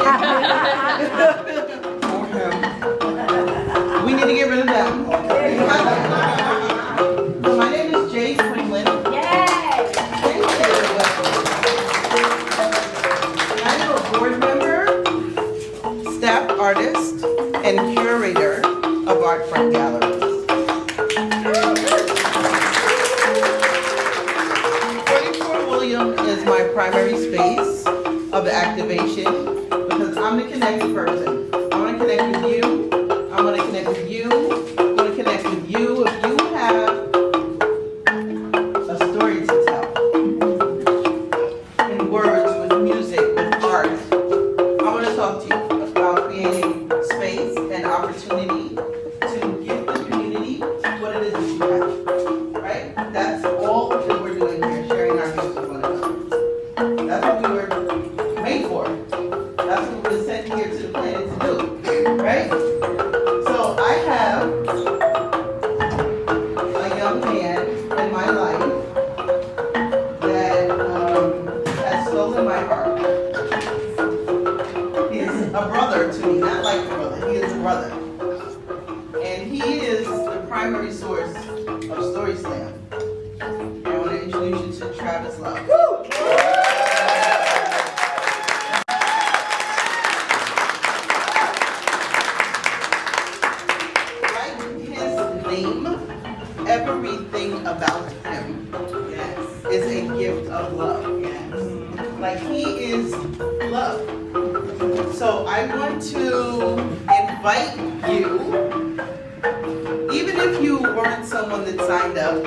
For him. We need to get rid of them. So my name is Jay Quinlan. Yay! Thank you. I'm a board member, staff artist, and curator of Art Front Galleries. 44 William is my primary space of activation because I'm the connected person. I want to connect with you. I want to connect with you. I want to connect with you. If you have a story to tell in words, with music, with art, I want to talk to you about creating space and opportunity to give the community what it is that you have. Right? That's all that we're doing here, sharing our gifts with one another. That's what we were made for. That's what we were sent here to the planet to do. Right? So I have a young man in my life that has stolen my heart. He is a brother to me, not like a brother. He is a brother. And he is the primary source of Story Slam. I want to introduce you to Travis Love. Like his name, everything about him is a gift of love. Like he is love. So I want to invite you, even if you weren't someone that signed up,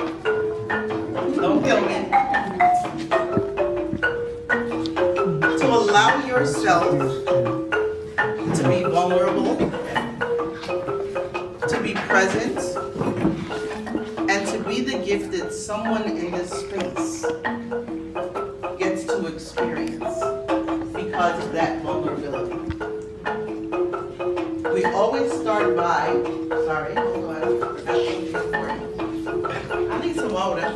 don't kill me, to allow yourself to be vulnerable, to be present, and to be the gift that someone in this space gets to experience because of that vulnerability. We always start by, sorry, hold on, I forgot something important. I need some water.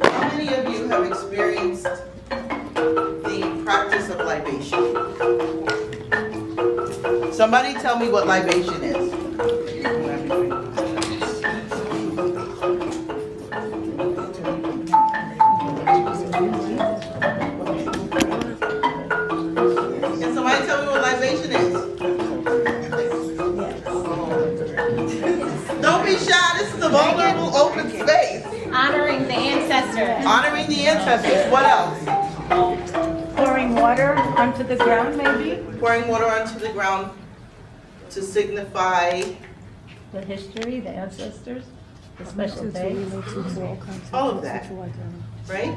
How many of you have experienced the practice of libation? Somebody tell me what libation is. Can somebody tell me what libation is? Don't be shy, this is a vulnerable open space. Honoring the ancestors. Honoring the ancestors, what else? Pouring water onto the ground, maybe? Pouring water onto the ground to signify The history, the ancestors, the special day. all of that, right?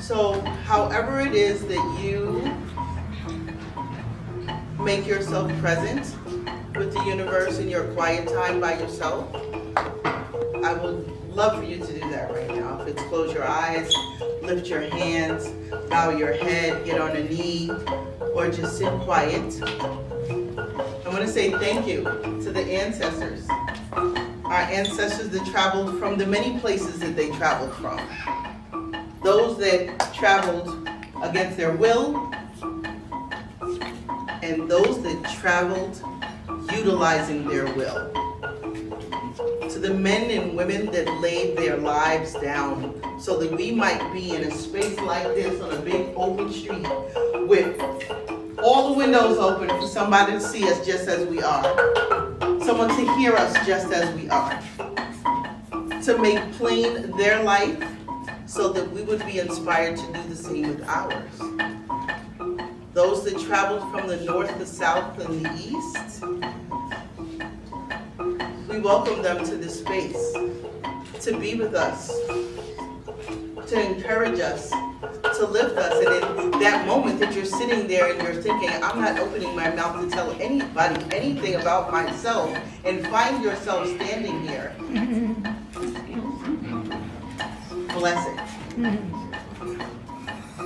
So however it is that you make yourself present with the universe in your quiet time by yourself, I would love for you to do that right now. If it's close your eyes, lift your hands, bow your head, get on a knee, or just sit quiet. I want to say thank you to the ancestors. Our ancestors that traveled from the many places that they traveled from. Those that traveled against their will, and those that traveled utilizing their will. To the men and women that laid their lives down so that we might be in a space like this on a big open street with all the windows open for somebody to see us just as we are. Someone to hear us just as we are. To make plain their life so that we would be inspired to do the same with ours. Those that traveled from the north, the south, and the east, we welcome them to this space to be with us, to encourage us, to lift us. And in that moment that you're sitting there and you're thinking, I'm not opening my mouth to tell anybody anything about myself, and find yourself standing here, bless it.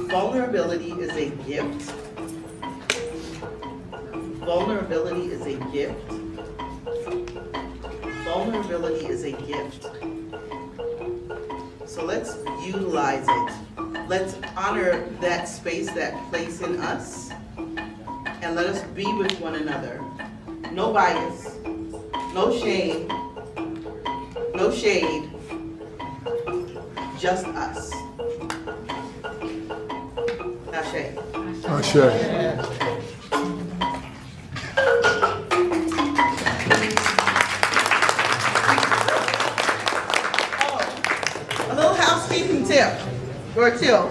Vulnerability is a gift. Vulnerability is a gift. Vulnerability is a gift. So let's utilize it. Let's honor that space, that place in us, and let us be with one another. No bias, no shame, no shade, just us. Ashe. Ashe. A little housekeeping tip, or till.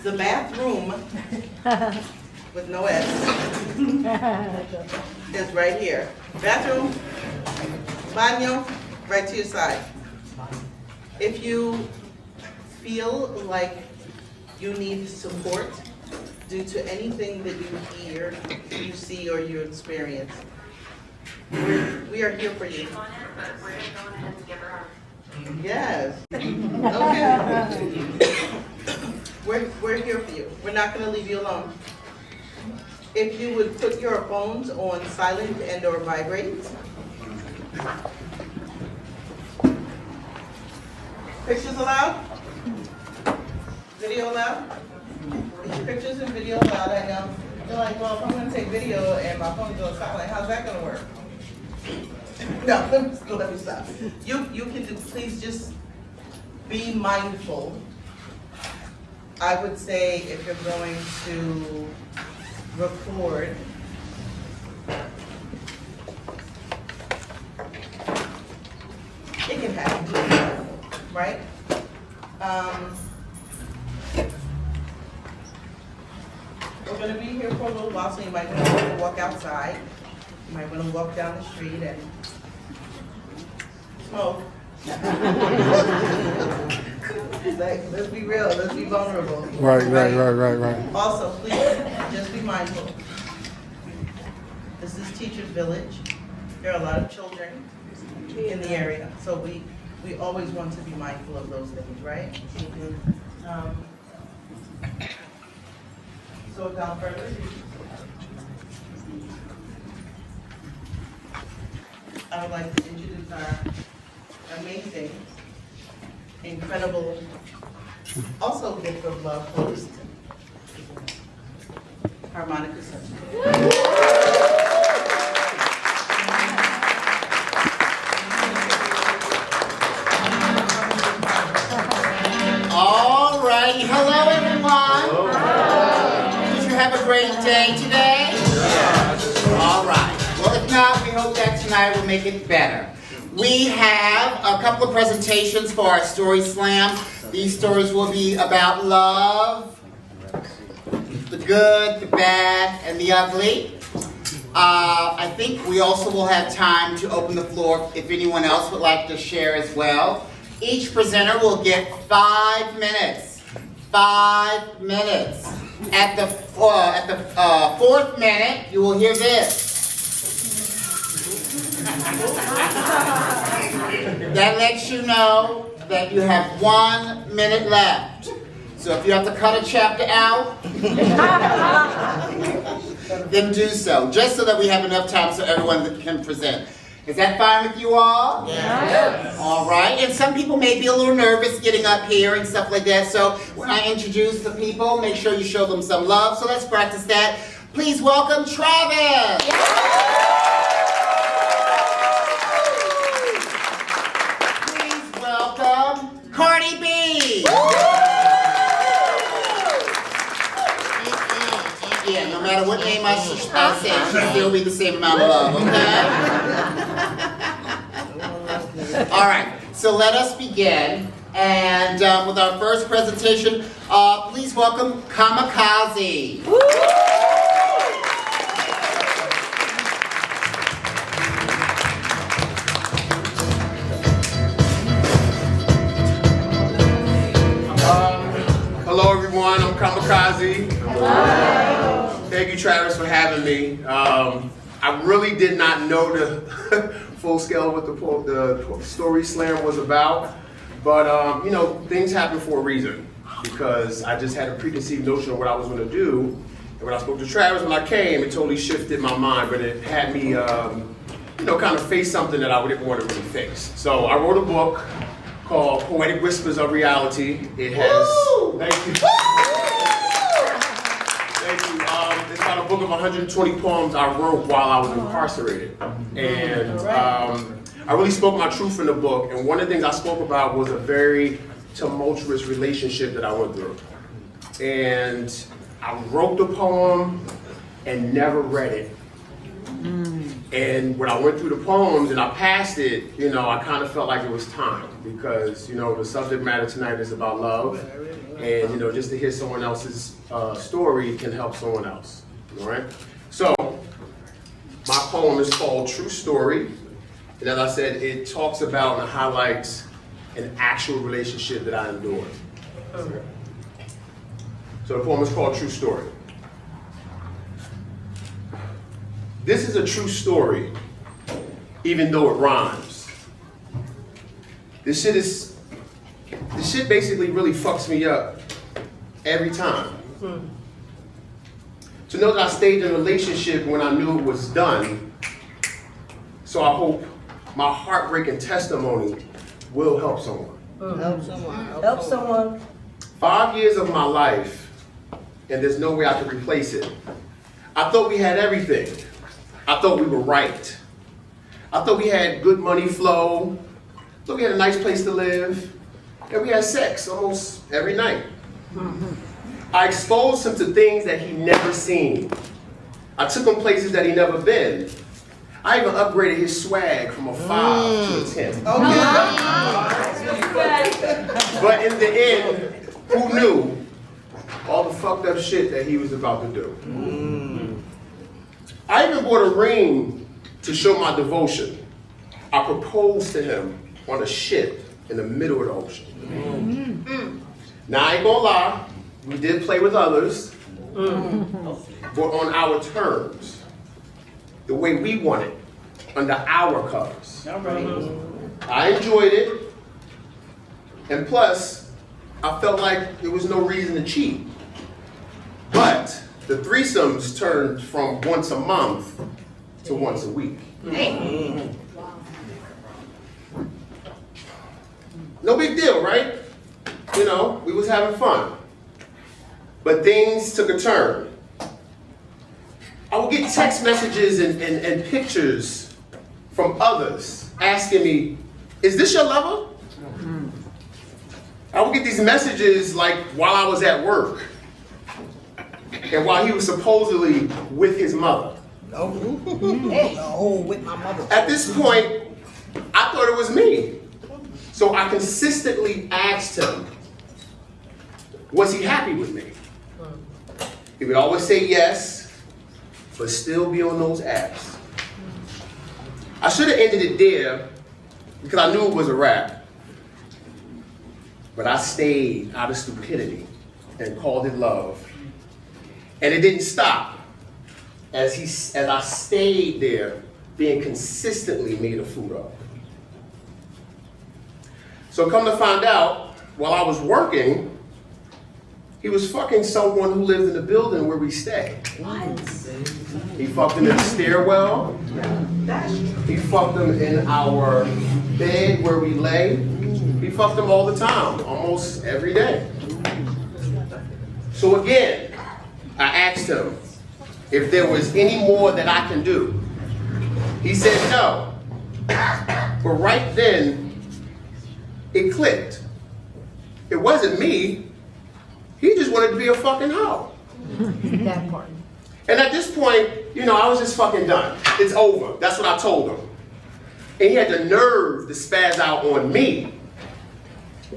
The bathroom with no S is right here. Bathroom, baño, right to your side. If you feel like you need support due to anything that you hear, you see, or you experience, we are here for you. Yes. Okay. We're here for you. We're not going to leave you alone. If you would put your phones on silent and or vibrate. Pictures allowed? Video allowed? Pictures and video allowed, I know. You're like, well, if I'm going to take video and my phone's on silent, how's that going to work? No, let me stop. You can do, please just be mindful. I would say if you're going to record, it can happen, right? We're going to be here for a little while, so you might want to walk outside. You might want to walk down the street and smoke. Like, let's be real, let's be vulnerable. Right. Also, please, just be mindful. This is Teachers Village. There are a lot of children in the area, so we always want to be mindful of those things, right? So without further ado, I would like to introduce our amazing, incredible, also gift of love host, Harmonica Sunbeam. All right, hello everyone. Did you have a great day today? All right. Well, if not, we hope that tonight will make it better. We have a couple of presentations for our Story Slam. These stories will be about love, the good, the bad, and the ugly. I think we also will have time to open the floor if anyone else would like to share as well. Each presenter will get 5 minutes. 5 minutes. At the 4th minute, you will hear this. That lets you know that you have 1 minute left. So if you have to cut a chapter out, then do so, just so that we have enough time so everyone can present. Is that fine with you all? Yes. All right. And some people may be a little nervous getting up here and stuff like that. So when I introduce the people, make sure you show them some love. So let's practice that. Please welcome Travis. Please welcome Cardi B. Yeah, no matter what name I say, she'll still be the same amount of love, okay? All right, so let us begin. And with our first presentation, please welcome Kamikaze. Hello everyone, I'm Kamikaze. Hello. Thank you Travis for having me. I really did not know the full scale of what the Story Slam was about, but you know, things happen for a reason, because I just had a preconceived notion of what I was going to do, and when I spoke to Travis when I came, it totally shifted my mind, but it had me kind of face something that I didn't want to really face. So I wrote a book called Poetic Whispers of Reality. It has, thank you. Thank you. It's about a book of 120 poems I wrote while I was incarcerated. And I really spoke my truth in the book. And one of the things I spoke about was a very tumultuous relationship that I went through. And I wrote the poem and never read it. And when I went through the poems and I passed it, I kind of felt like it was time because, the subject matter tonight is about love. And, just to hear someone else's story can help someone else, all right? So, my poem is called True Story. And as I said, it talks about and highlights an actual relationship that I endured. Okay. So the poem is called True Story. This is a true story, even though it rhymes. This shit basically really fucks me up every time. To know that I stayed in a relationship when I knew it was done, so I hope my heartbreaking testimony will help someone. Help someone. 5 years of my life, and there's no way I could replace it. I thought we had everything. I thought we were right. I thought we had good money flow. I thought we had a nice place to live. And we had sex almost every night. I exposed him to things that he never seen. I took him places that he never been. I even upgraded his swag from a 5 to a 10. But in the end, who knew all the fucked up shit that he was about to do? I even bought a ring to show my devotion. I proposed to him on a ship in the middle of the ocean. Now, I ain't gonna lie, we did play with others, but on our terms, the way we want it, under our covers. I enjoyed it, and plus, I felt like there was no reason to cheat. But the threesomes turned from once a month to once a week. No big deal, right? We was having fun. But things took a turn. I would get text messages and pictures from others asking me, is this your lover? I would get these messages like while I was at work and while he was supposedly with his mother. With my mother. At this point, I thought it was me. So I consistently asked him, was he happy with me? He would always say yes, but still be on those apps. I should have ended it there because I knew it was a wrap. But I stayed out of stupidity and called it love. And it didn't stop as I stayed there being consistently made a fool of. So come to find out, while I was working, he was fucking someone who lived in the building where we stay. What? He fucked him in the stairwell. He fucked him in our bed where we lay. He fucked him all the time, almost every day. So again, I asked him if there was any more that I can do. He said no. But right then, it clicked. It wasn't me. He just wanted to be a fucking hoe. That part. And at this point, I was just fucking done. It's over. That's what I told him. And he had the nerve to spaz out on me.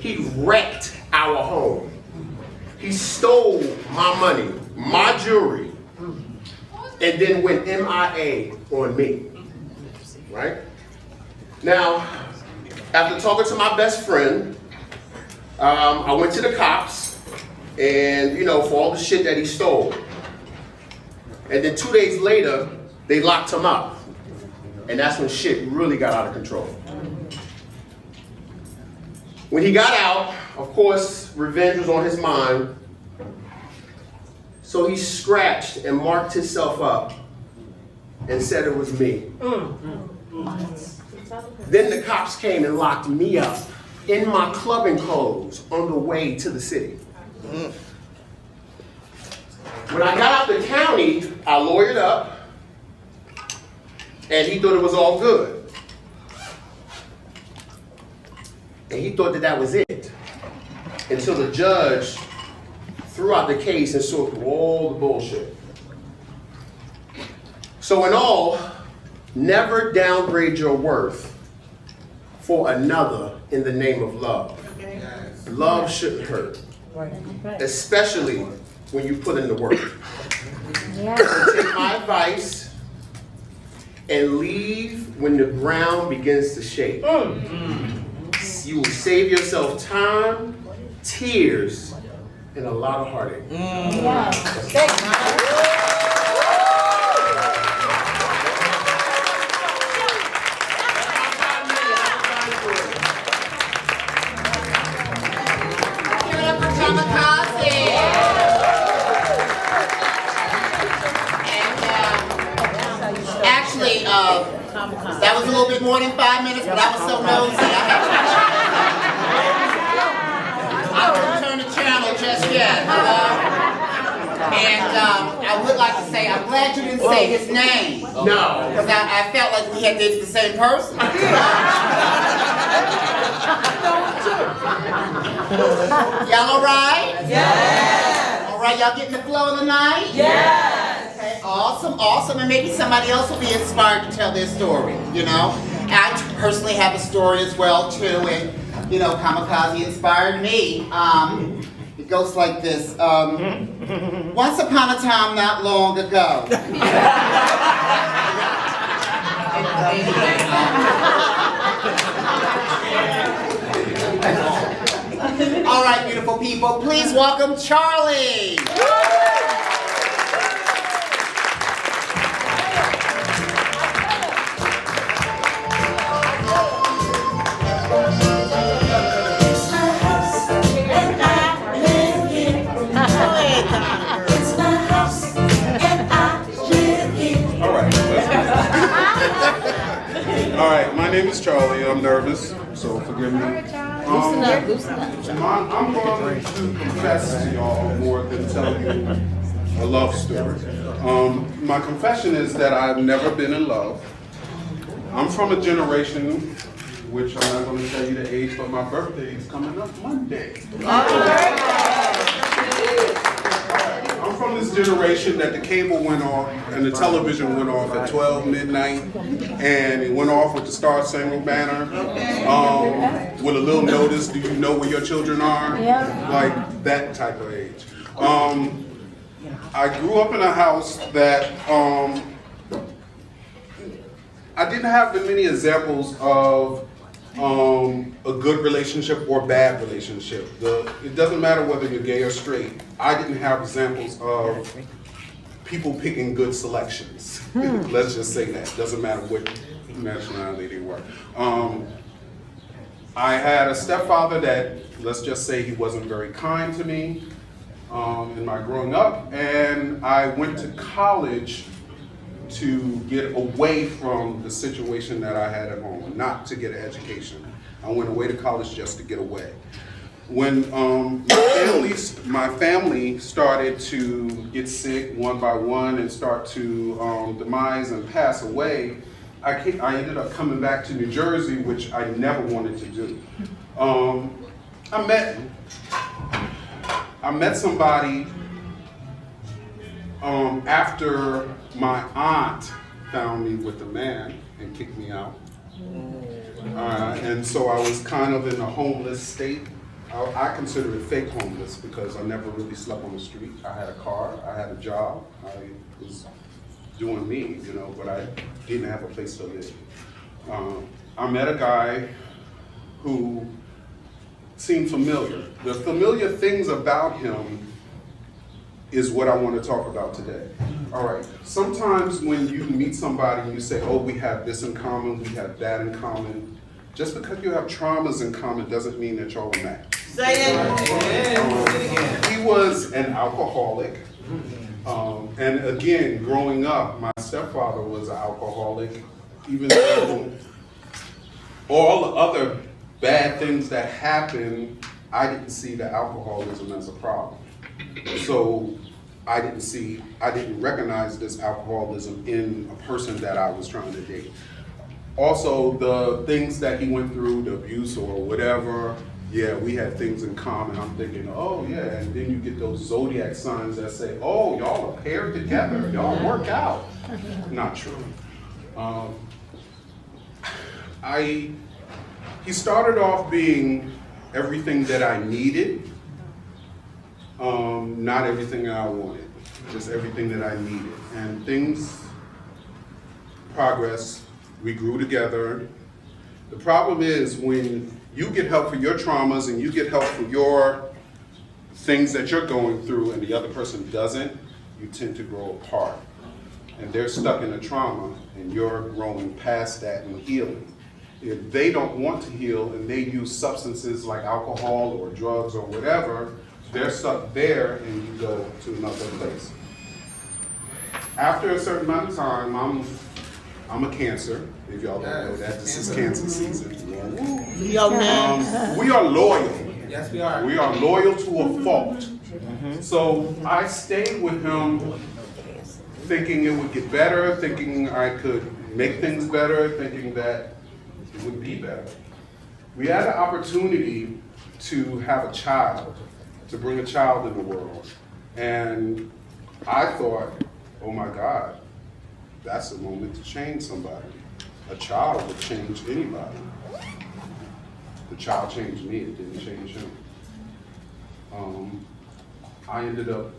He wrecked our home. He stole my money, my jewelry, and then went MIA on me. Right? Now, after talking to my best friend, I went to the cops, and for all the shit that he stole. And then 2 days later, they locked him up. And that's when shit really got out of control. When he got out, of course, revenge was on his mind. So he scratched and marked himself up and said it was me. Then the cops came and locked me up in my clubbing clothes on the way to the city. When I got out the county, I lawyered up, and he thought it was all good. And he thought that that was it, until the judge threw out the case and saw through all the bullshit. So in all, never downgrade your worth for another in the name of love. Love shouldn't hurt, especially when you put in the work. So take my advice and leave when the ground begins to shake. You will save yourself time, tears, and a lot of heartache. Actually, that was a little bit more than 5 minutes, but I was so nosy. I won't turn the channel just yet. And I would like to say, I'm glad you didn't say his name. No. Because I felt like we had dated the same person. Y'all all right? Yes. All right, y'all getting the flow of the night? Yes. Okay, awesome, awesome. And maybe somebody else will be inspired to tell their story, you know? And I personally have a story as well, too. And, you know, Kamikaze inspired me. It goes like this. Once upon a time, not long ago. All right, beautiful people, please welcome Charlie. All right, my name is Charlie. I'm nervous, so forgive me. Loosen up, loosen up. I'm going to confess to y'all more than tell you a love story. My confession is that I've never been in love. I'm from a generation, which I'm not going to tell you the age, but my birthday is coming up Monday. I'm from this generation that the cable went off and the television went off at 12 midnight, and it went off with the Star Spangled Banner, with a little notice, do you know where your children are? Yeah. Like that type of age. I grew up in a house that I didn't have many examples of a good relationship or bad relationship. It doesn't matter whether you're gay or straight. I didn't have examples of people picking good selections. Let's just say that. Doesn't matter what nationality they were. I had a stepfather that, let's just say he wasn't very kind to me in my growing up, and I went to college to get away from the situation that I had at home, not to get an education. I went away to college just to get away. When my family started to get sick one by one and start to demise and pass away, I ended up coming back to New Jersey, which I never wanted to do. I met somebody after my aunt found me with a man and kicked me out. And so I was kind of in a homeless state. I consider it fake homeless because I never really slept on the street. I had a car, I had a job, I was doing me, you know, but I didn't have a place to live. I met a guy who seemed familiar. The familiar things about him is what I want to talk about today. All right, sometimes when you meet somebody and you say, oh, we have this in common, we have that in common, just because you have traumas in common doesn't mean that y'all are matched. Say it. He was an alcoholic. And again, growing up, my stepfather was an alcoholic. even though all the other bad things that happen, I didn't see the alcoholism as a problem. So I didn't recognize this alcoholism in a person that I was trying to date. Also, the things that he went through, the abuse or whatever, yeah, we had things in common. I'm thinking, oh yeah, and then you get those zodiac signs that say, oh, y'all are paired together, y'all work out. Not true. He started off being everything that I needed, not everything that I wanted, just everything that I needed. And things progress, we grew together. The problem is when you get help for your traumas and you get help for your things that you're going through and the other person doesn't, you tend to grow apart. And they're stuck in a trauma and you're growing past that and healing. If they don't want to heal and they use substances like alcohol or drugs or whatever, they're stuck there and you go to another place. After a certain amount of time, I'm a Cancer. If y'all don't know that, this is Cancer season. We are loyal. Yes, we are. We are loyal to a fault. So I stayed with him thinking it would get better, thinking I could make things better, thinking that it would be better. We had an opportunity to have a child, to bring a child in the world. And I thought, oh my God, that's a moment to change somebody. A child would change anybody. The child changed me, it didn't change him. I ended up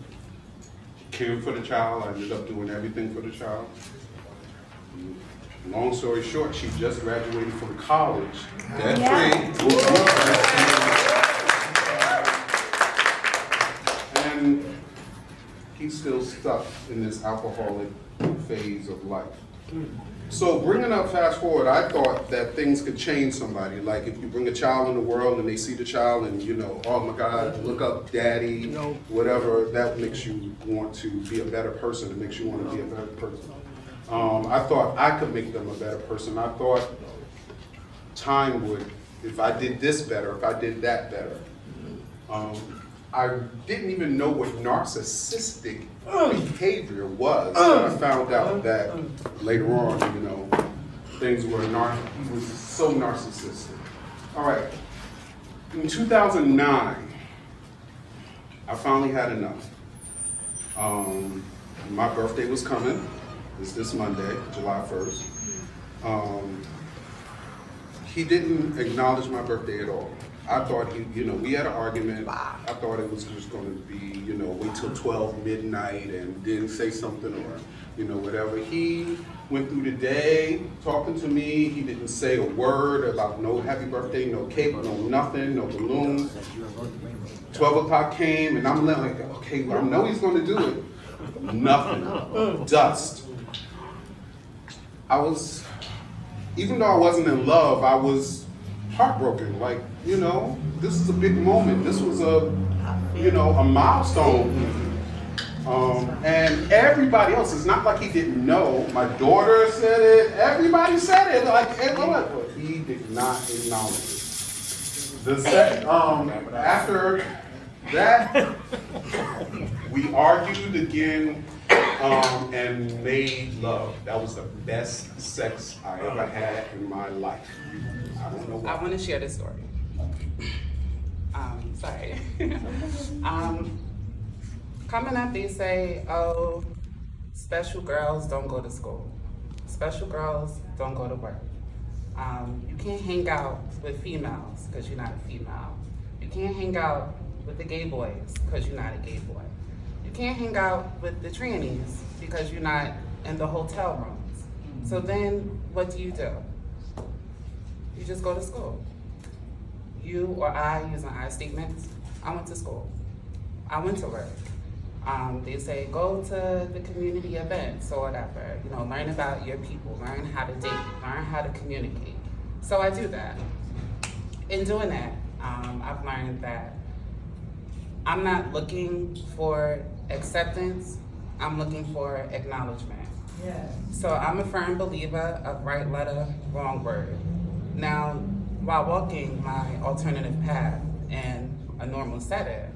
caring for the child, I ended up doing everything for the child. Long story short, she just graduated from college, debt-free. And he's still stuck in this alcoholic phase of life. So bringing up fast forward, I thought that things could change somebody. Like if you bring a child in the world and they see the child and you know, oh my God, look up daddy, whatever, that makes you want to be a better person. It makes you want to be a better person. I thought I could make them a better person. I thought time would, if I did this better, if I did that better. I didn't even know what narcissistic behavior was. But I found out that later on, you know, things were he was so narcissistic. All right, in 2009, I finally had enough. My birthday was coming. It's this Monday, July 1st. He didn't acknowledge my birthday at all. I thought we had an argument. I thought it was just going to be, wait till 12 midnight and then say something or, whatever. He went through the day talking to me. He didn't say a word about no happy birthday, no cake, no nothing, no balloons. 12 o'clock came and I'm like, okay, well, I know he's going to do it. Nothing. Dust. Even though I wasn't in love, I was heartbroken. Like, this is a big moment. This was a milestone. And everybody else, it's not like he didn't know. My daughter said it. Everybody said it. But he did not acknowledge it. After that, we argued again and made love. That was the best sex I ever had in my life. I don't know why. I want to share this story. Sorry. Coming up, they say, oh, special girls don't go to school. Special girls don't go to work. You can't hang out with females because you're not a female. You can't hang out with the gay boys because you're not a gay boy. You can't hang out with the trannies because you're not in the hotel rooms. So then what do? You just go to school. You or I, using I statements, I went to school. I went to work. They say go to the community events or whatever, learn about your people, learn how to date, learn how to communicate. So I do that. In doing that, I've learned that I'm not looking for acceptance, I'm looking for acknowledgement. Yes. So I'm a firm believer of right letter, wrong word. Now, while walking my alternative path in a normal setting,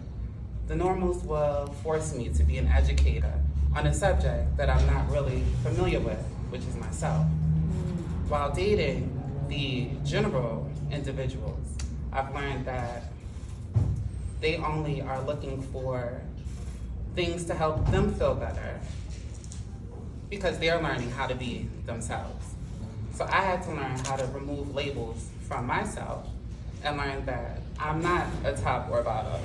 the normals will force me to be an educator on a subject that I'm not really familiar with, which is myself. While dating the general individuals, I've learned that they only are looking for things to help them feel better because they're learning how to be themselves. So I had to learn how to remove labels from myself and learn that I'm not a top or bottom.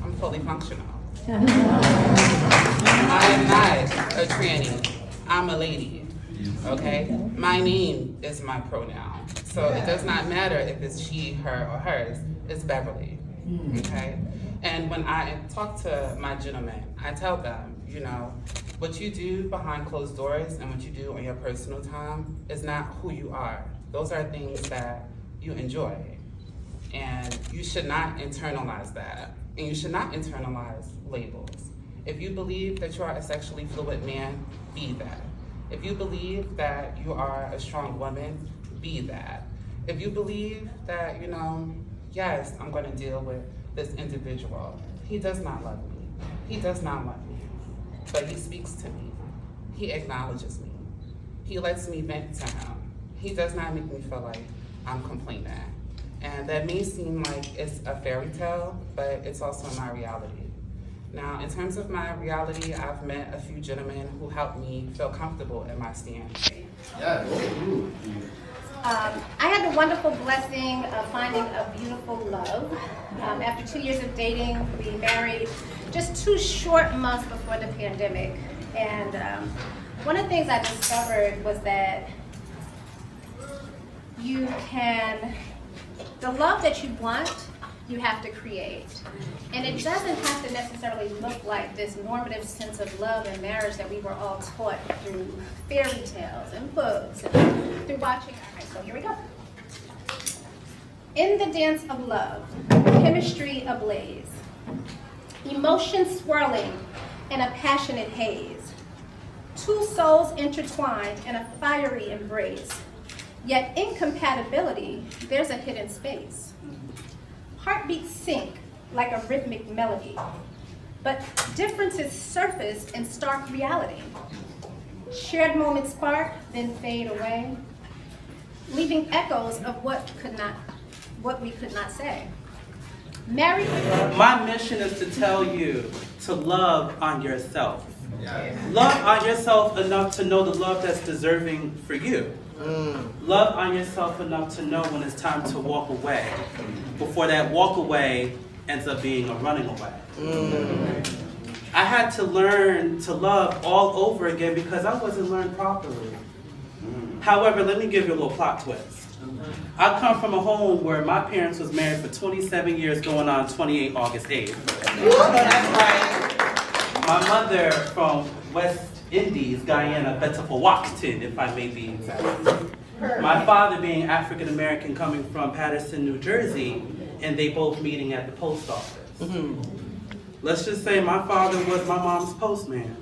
I'm fully functional. I am not a tranny. I'm a lady. Okay? My name is my pronoun. So it does not matter if it's she, her, or hers. It's Beverly. Okay? And when I talk to my gentlemen, I tell them, you know, what you do behind closed doors and what you do on your personal time is not who you are. Those are things that you enjoy. And you should not internalize that. And you should not internalize labels. If you believe that you are a sexually fluid man, be that. If you believe that you are a strong woman, be that. If you believe that, you know, yes, I'm going to deal with this individual. He does not love me. He does not love me. But he speaks to me. He acknowledges me. He lets me vent to him. He does not make me feel like I'm complaining. And that may seem like it's a fairy tale, but it's also my reality. Now, in terms of my reality, I've met a few gentlemen who helped me feel comfortable in my stance. I had the wonderful blessing of finding a beautiful love. After 2 years of dating, we married just 2 short months before the pandemic. And one of the things I discovered was that the love that you want, you have to create. And it doesn't have to necessarily look like this normative sense of love and marriage that we were all taught through fairy tales and books and through watching. All right, so here we go. In the dance of love, chemistry ablaze, emotions swirling in a passionate haze, 2 souls intertwined in a fiery embrace. Yet incompatibility, there's a hidden space. Heartbeats sync like a rhythmic melody, but differences surface in stark reality. Shared moments spark, then fade away, leaving echoes of what we could not say. Married. My mission is to tell you to love on yourself. Love on yourself enough to know the love that's deserving for you. Love on yourself enough to know when it's time to walk away, before that walk away ends up being a running away. I had to learn to love all over again because I wasn't learned properly. However, let me give you a little plot twist. I come from a home where my parents was married for 27 years, going on 28 August 8th. My mother from West Indies, Guyana, Betapawakton, if I may be exact. My father being African American, coming from Paterson, New Jersey, and they both meeting at the post office. Let's just say my father was my mom's postman.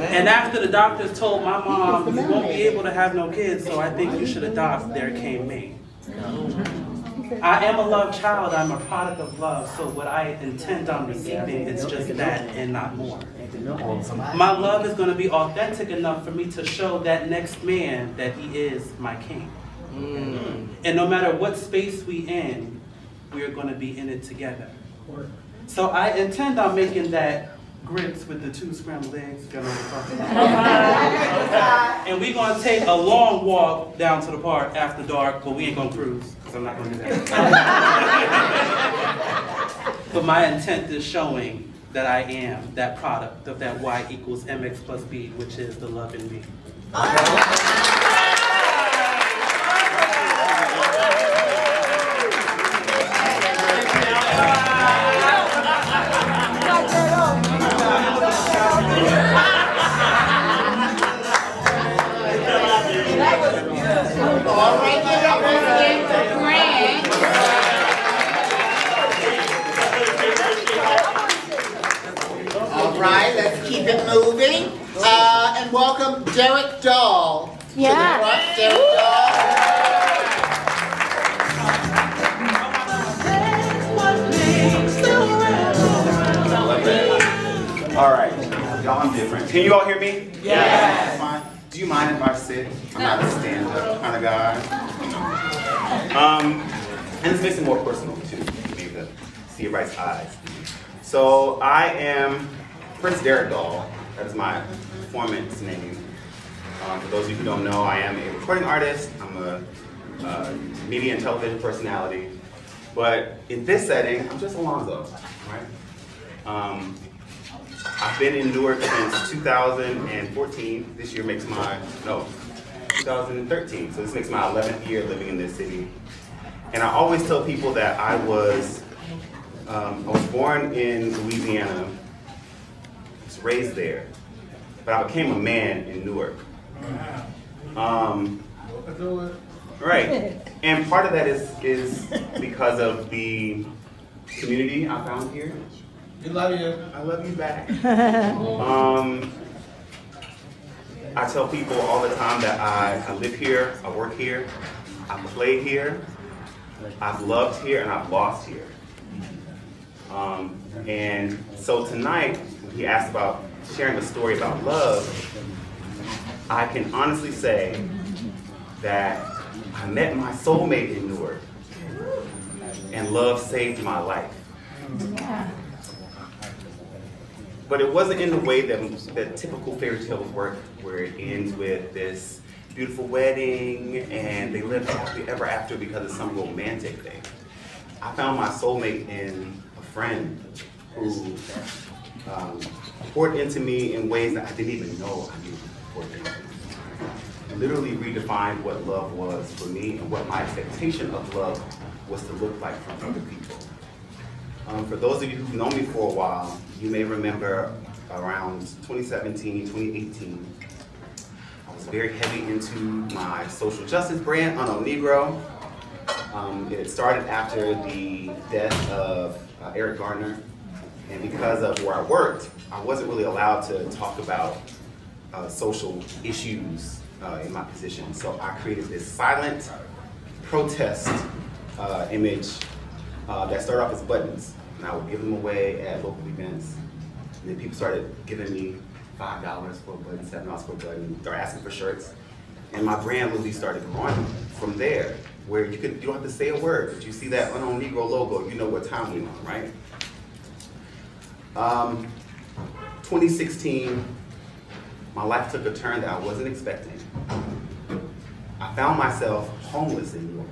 And after the doctors told my mom, you won't be able to have no kids, so I think you should adopt, there came me. I am a loved child, I'm a product of love, so what I intend on receiving is just that and not more. My love is going to be authentic enough for me to show that next man that he is my king. And no matter what space we in, we're going to be in it together. So I intend on making that grits with the 2 scrambled eggs. You know what I'm talking about? And we're going to take a long walk down to the park after dark, but we ain't going to cruise, because I'm not going to do that. But my intent is showing that I am that product of that Y equals MX plus B, which is the love in me. All right, All right, let's keep it moving. And welcome Derek Dahl. Yeah. To the front, Derek Dahl. All right, y'all, I'm different. Can you all hear me? Yes. Fine. Do you mind if I sit? I'm not a stand-up kind of guy. And this makes it more personal too, maybe to see everybody's eyes. So I am Prince Derek Dahl. That is my performance name. For those of you who don't know, I am a recording artist. I'm a media and television personality. But in this setting, I'm just Alonzo, right? I've been in Newark since 2014. This year makes 2013. So this makes my 11th year living in this city. And I always tell people that I was born in Louisiana, was raised there, but I became a man in Newark. Right. And part of that is because of the community I found here. We love you. I love you back. I tell people all the time that I live here, I work here, I play here, I've loved here, and I've lost here. And so tonight, he asked about sharing a story about love. I can honestly say that I met my soulmate in Newark, and love saved my life. Yeah. But it wasn't in the way that typical fairy tales work, where it ends with this beautiful wedding and they live happily ever after because of some romantic thing. I found my soulmate in a friend who poured into me in ways that I didn't even know I needed to pour into me. Literally redefined what love was for me and what my expectation of love was to look like from other people. For those of you who've known me for a while, you may remember around 2017, 2018, I was very heavy into my social justice brand, Unknown Negro. It started after the death of Eric Garner, and because of where I worked, I wasn't really allowed to talk about social issues in my position. So I created this silent protest image that started off as buttons. And I would give them away at local events. And then people started giving me $5 for a button, $7 for a button, started asking for shirts. And my brand really started growing from there, where you don't have to say a word, but you see that Unknown Negro logo, you know what time we're on, right? 2016, my life took a turn that I wasn't expecting. I found myself homeless in New York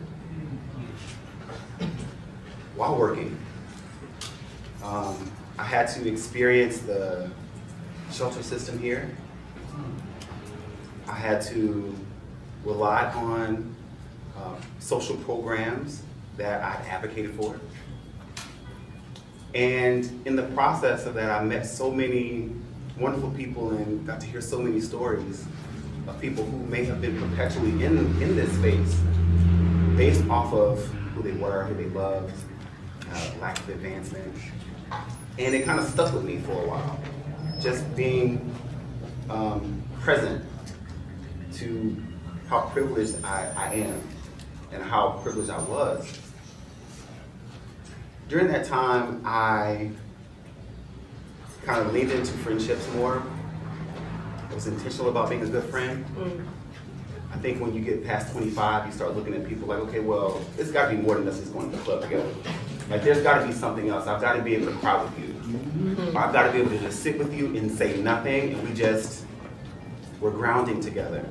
while working. I had to experience the shelter system here. I had to rely on social programs that I advocated for. And in the process of that, I met so many wonderful people and got to hear so many stories of people who may have been perpetually in this space based off of who they were, who they loved, lack of advancement. And it kind of stuck with me for a while, just being present to how privileged I am and how privileged I was. During that time, I kind of leaned into friendships more. I was intentional about being a good friend. I think when you get past 25, you start looking at people like, okay, well, it's got to be more than us just going to the club together. Like, there's got to be something else. I've got to be able to cry with you. Or I've got to be able to just sit with you and say nothing, and we're grounding together.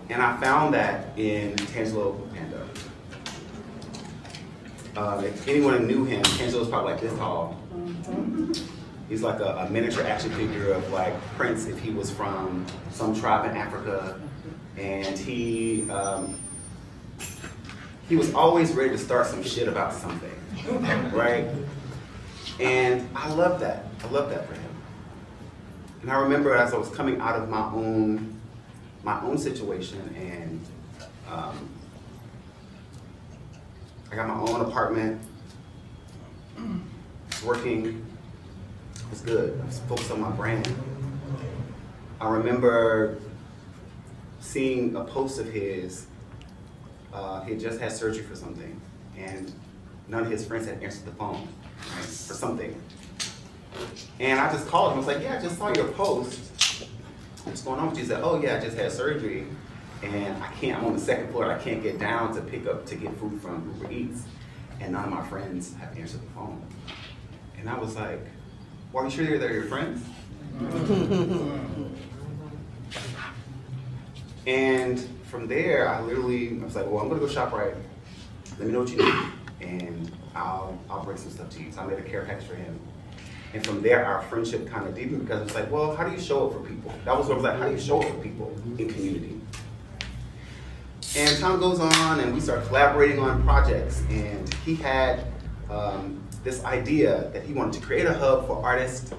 And I found that in Tangelo Pando. If anyone knew him, Tangelo's probably like this tall. He's like a miniature action figure of like Prince if he was from some tribe in Africa. And he was always ready to start some shit about something, right? And I love that. I love that for him. And I remember as I was coming out of my own situation, and I got my own apartment, working, it was good. I was focused on my brand. I remember seeing a post of his. He had just had surgery for something, and none of his friends had answered the phone, right, for something. And I just called him. I was like, yeah, I just saw your post. What's going on with you? He said, oh yeah, I just had surgery, and I'm on the second floor, and I can't get down to get food from Uber Eats. And none of my friends have answered the phone. And I was like, well, are you sure they're your friends? And from there, I was like, well, I'm gonna go shop right. Let me know what you need, and I'll bring some stuff to you. So I made a care package for him. And from there, our friendship kind of deepened because it's like, well, how do you show up for people? That was what I was like, how do you show up for people in community? And time goes on, and we start collaborating on projects. And he had this idea that he wanted to create a hub for artists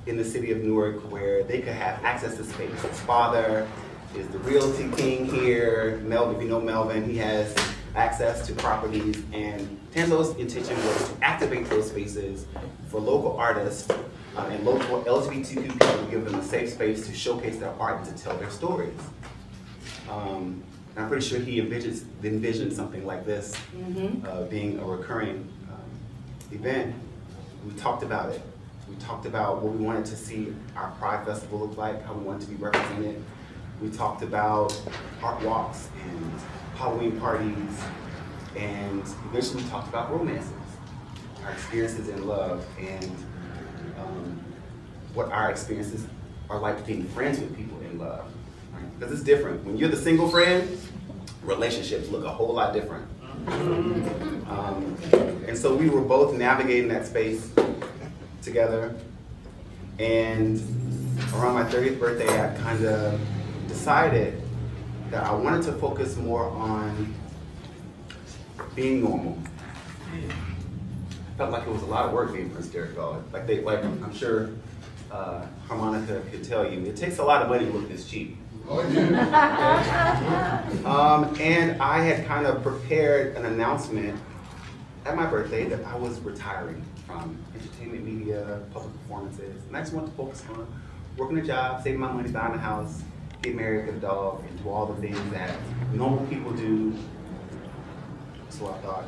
in the city of Newark where they could have access to space. His father is the realty king here. Melvin, if you know Melvin, he has access to properties. And Tanzo's intention was to activate those spaces for local artists and local LGBTQ people to give them a safe space to showcase their art and to tell their stories. And I'm pretty sure he envisioned something like this being a recurring event. We talked about it. We talked about what we wanted to see our Pride Festival look like, how we wanted to be represented. We talked about art walks and Halloween parties, and eventually we talked about romances, our experiences in love, and what our experiences are like being friends with people in love. Because it's different. When you're the single friend, relationships look a whole lot different. And so we were both navigating that space together. And around my 30th birthday, I kind of decided that I wanted to focus more on being normal. I felt like it was a lot of work being Prince Derek Bell. Like I'm sure Harmonica could tell you, it takes a lot of money to look this cheap. And I had kind of prepared an announcement at my birthday that I was retiring from entertainment media, public performances, and I just wanted to focus on working a job, saving my money, buying a house, get married, get a dog, and do all the things that normal people do. So I thought.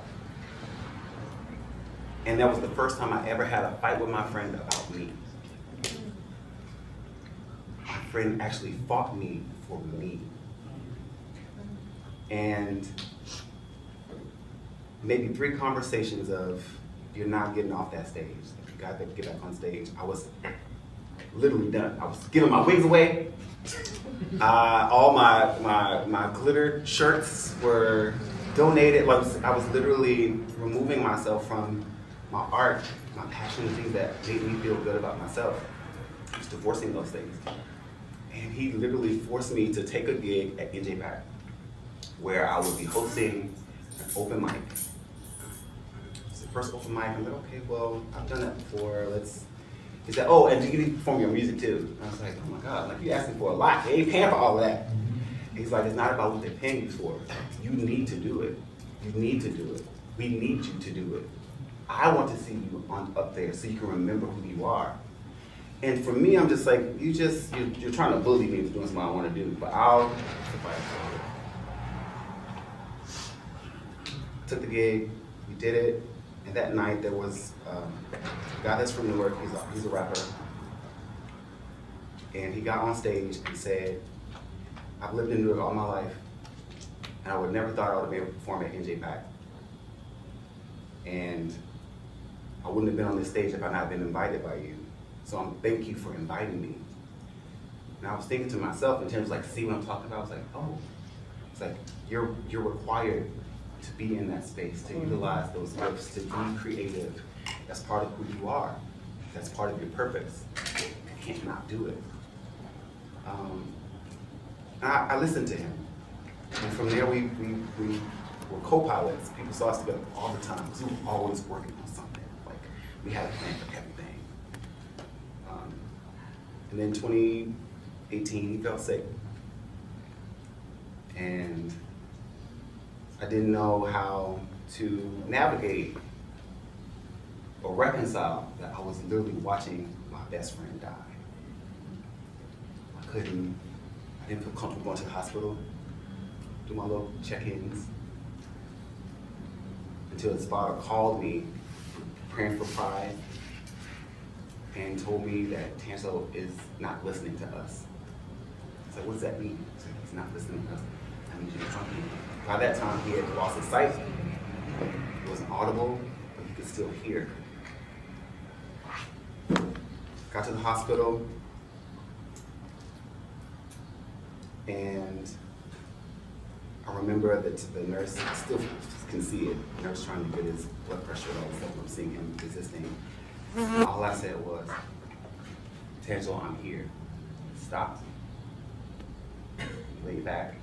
And that was the first time I ever had a fight with my friend about me. My friend actually fought me for me. And maybe 3 conversations of, you're not getting off that stage. You got to get back on stage. I was literally done. I was giving my wigs away. All my glitter shirts were donated. Like I was literally removing myself from my art, my passion, the things that made me feel good about myself. I was divorcing those things. And he literally forced me to take a gig at NJPAC where I would be hosting an open mic. It's the first open mic. I'm like, okay, well, I've done that before. He said, oh, and you need to perform your music too. And I was like, oh my God, like you asking for a lot. They ain't paying for all of that. And he's like, it's not about what they're paying you for. You need to do it. You need to do it. We need you to do it. I want to see you up there so you can remember who you are. And for me, I'm just like, you're trying to bully me into doing something I want to do, but I'll suffice. Took the gig, we did it, and that night there was a guy that's from Newark, he's a rapper, and he got on stage and said, I've lived in Newark all my life, and I would never thought I would be able to perform at NJPAC. And I wouldn't have been on this stage if I not been invited by you. So thank you for inviting me. And I was thinking to myself in terms of like, see what I'm talking about? I was like, oh, it's like you're required to be in that space, to utilize those gifts, to be creative. That's part of who you are. That's part of your purpose. You can't not do it. I listened to him. And from there, we were co-pilots. People saw us together all the time. We were always working on something. Like, we had a plan for everything. And then 2018, he fell sick. And I didn't know how to navigate or reconcile that I was literally watching my best friend die. I didn't feel comfortable going to the hospital, do my little check-ins, until his father called me, praying for pride, and told me that Tansel is not listening to us. I said, what does that mean? He said, he's not listening to us. I need you to trust me. By that time, he had lost his sight. It wasn't audible, but he could still hear. Got to the hospital, and I remember that the nurse still can see it. The nurse trying to get his blood pressure and all that stuff. I'm seeing him resisting. All I said was, Tansel, I'm here. Stopped. Lay back.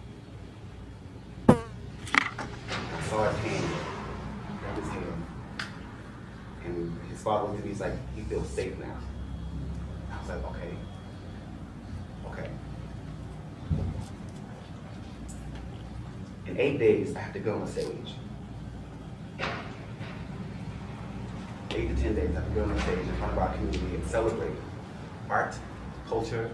I saw his hand. Grabbed his hand. And his father looked at me, he's like, he feels safe now. I was like, okay. Okay. In 8 days, I have to go on stage. 8 to 10 days, I have to go on stage in front of our community and celebrate art, culture.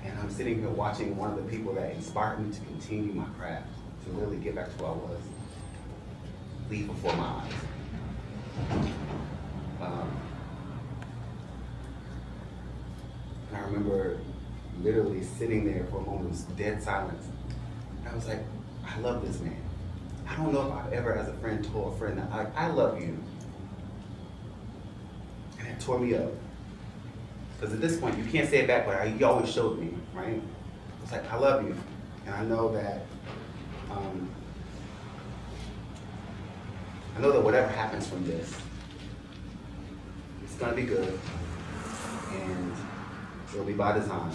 And I'm sitting here watching one of the people that inspired me to continue my craft, to really get back to who I was, leave before my eyes. And I remember literally sitting there for a moment, it was dead silence. I was like, I love this man. I don't know if I've ever, as a friend, told a friend that I love you. And it tore me up. Because at this point, you can't say it back, but you always showed me, right? It's like, I love you. And I know that, whatever happens from this, it's gonna be good. And it'll be by design.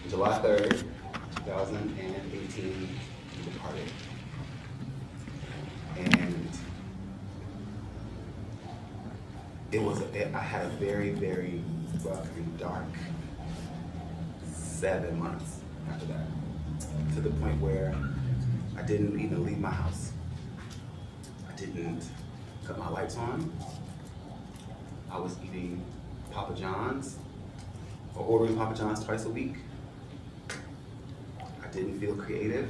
July 3rd, 2018, we departed. And I had a very, very rough and dark 7 months after that, to the point where I didn't even leave my house. I didn't cut my lights on. I was eating Papa John's, or ordering Papa John's twice a week. I didn't feel creative.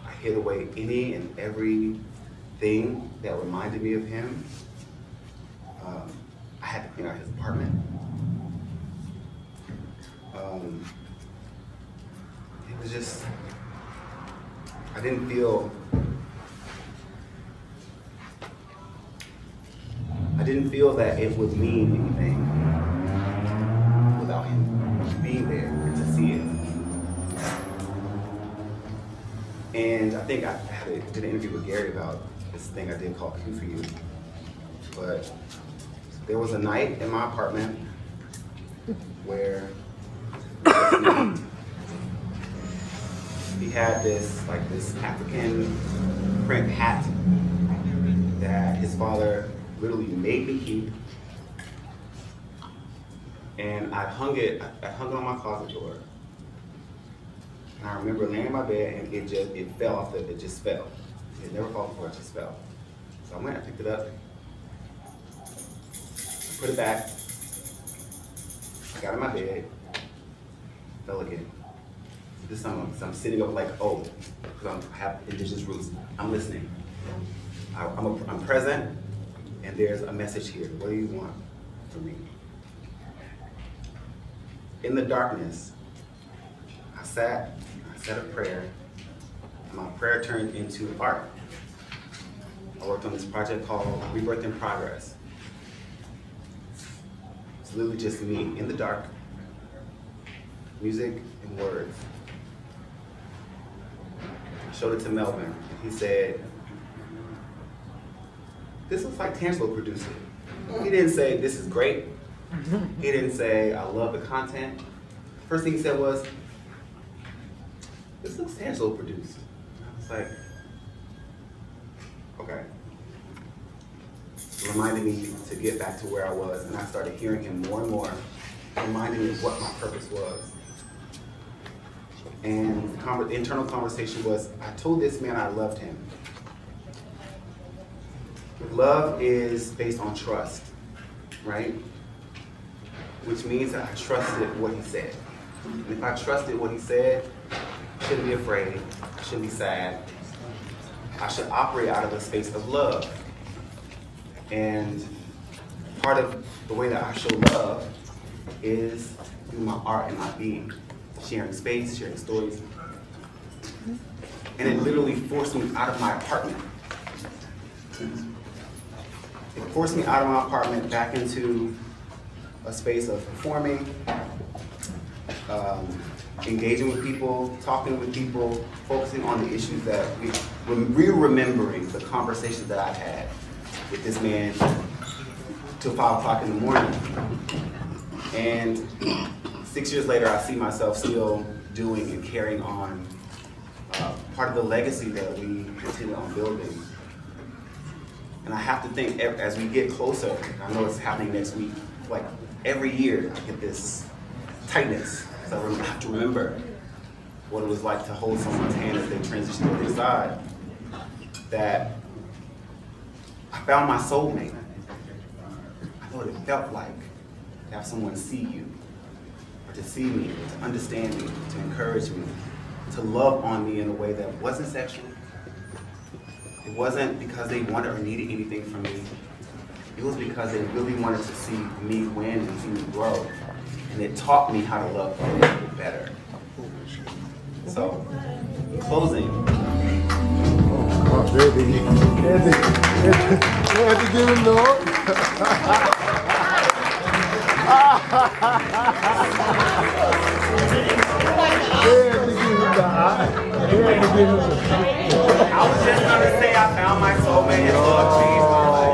I hid away any and everything that reminded me of him. I had to clean out his apartment. It was just, I didn't feel that it would mean anything without him being there to see it. And I think I did an interview with Gary about this thing I did called Q for You. But there was a night in my apartment where he had this African print hat that his father literally made me keep. And I hung it on my closet door. And I remember laying in my bed and it fell off it just fell. It never fell before, it just fell. So I went, I picked it up, put it back, I got in my bed, fell again. This time I'm sitting up like, oh, because I have indigenous roots, I'm listening. I'm present, and there's a message here. What do you want from me? In the darkness, I said a prayer, and my prayer turned into art. I worked on this project called Rebirth in Progress. It's literally just me in the dark, music and words. I showed it to Melvin, and he said, this looks like Tansel produced it. He didn't say, this is great. He didn't say, I love the content. First thing he said was, this looks Tansel produced. I was like, okay. It reminded me to get back to where I was, and I started hearing him more and more, reminding me of what my purpose was. And the internal conversation was, I told this man I loved him. Love is based on trust, right? which means that I trusted what he said. And if I trusted what he said, I shouldn't be afraid, I shouldn't be sad. I should operate out of a space of love. And part of the way that I show love is through my art and my being, sharing space, sharing stories. And it literally forced me out of my apartment. It forced me out of my apartment back into a space of performing, engaging with people, talking with people, focusing on the issues that we're remembering the conversations that I've had with this man till 5 o'clock in the morning. And 6 years later, I see myself still doing and carrying on part of the legacy that we continue on building. And I have to think, as we get closer, I know it's happening next week, like every year I get this tightness. So I have to remember what it was like to hold someone's hand as they transition to the other side. That I found my soulmate. I know what it felt like to have someone see you, or to see me, to understand me, to encourage me, to love on me in a way that wasn't sexual. It wasn't because they wanted or needed anything from me. It was because they really wanted to see me win and see me grow. And it taught me how to love other people better. So, in closing. Oh, baby. You had to give him the hook. I was just gonna say I found my soulmate and love changed my life.